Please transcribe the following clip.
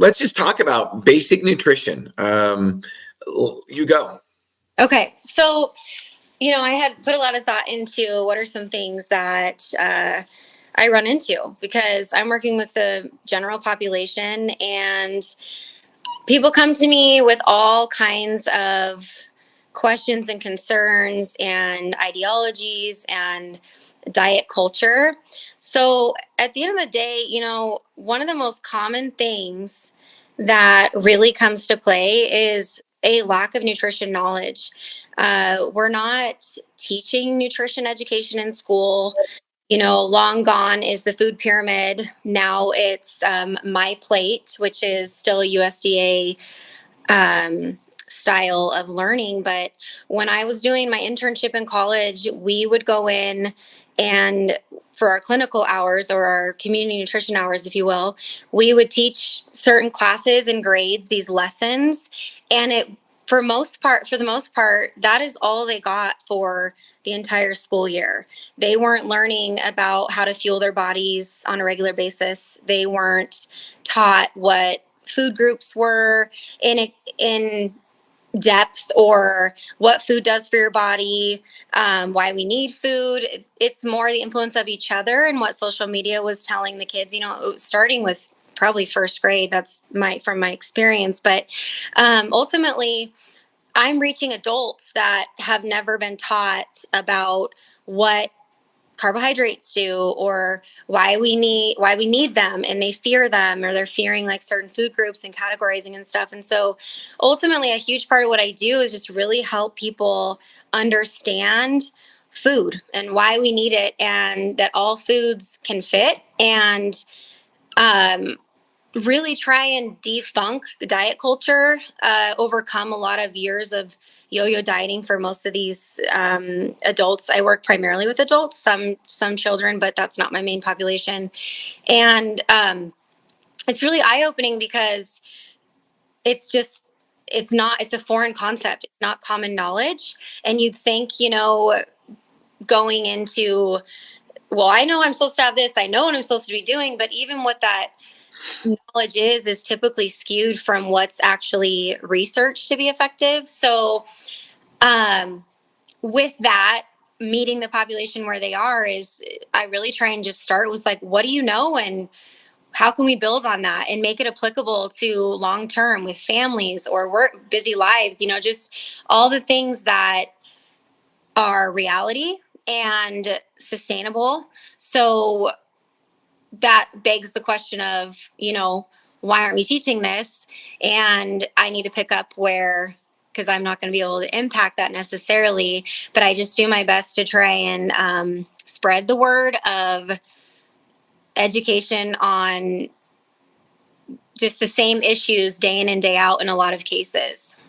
let's just talk about basic nutrition. You go. Okay. So, I had put a lot of thought into what are some things that I run into because I'm working with the general population, and people come to me with all kinds of questions and concerns and ideologies and diet culture. So at the end of the day, one of the most common things that really comes to play is a lack of nutrition knowledge. We're not teaching nutrition education in school. Long gone is the food pyramid. Now it's My Plate, which is still a USDA style of learning. But when I was doing my internship in college, we would go in and for our clinical hours or our community nutrition hours, if you will, we would teach certain classes and grades, these lessons. And for the most part, that is all they got for the entire school year. They weren't learning about how to fuel their bodies on a regular basis. They weren't taught what food groups were in depth, or what food does for your body, why we need food. It's more the influence of each other and what social media was telling the kids, starting with probably first grade. That's from my experience. But ultimately, I'm reaching adults that have never been taught about what carbohydrates do, or why we need them, and they fear them, or they're fearing like certain food groups and categorizing and stuff. And so ultimately a huge part of what I do is just really help people understand food and why we need it, and that all foods can fit, and really try and defunk the diet culture, overcome a lot of years of yo-yo dieting for most of these adults. I work primarily with adults, some children, but that's not my main population. And it's really eye-opening because it's a foreign concept. It's not common knowledge. And you'd think, going into, well, I know I'm supposed to have this, I know what I'm supposed to be doing, but even what that knowledge is typically skewed from what's actually researched to be effective. So with that, meeting the population where they are, is I really try and just start with like, what do you know, and how can we build on that and make it applicable to long term with families or work busy lives, just all the things that are reality and sustainable. So that begs the question of, why aren't we teaching this? And I need to pick up where, because I'm not going to be able to impact that necessarily, but I just do my best to try and spread the word of education on just the same issues day in and day out in a lot of cases.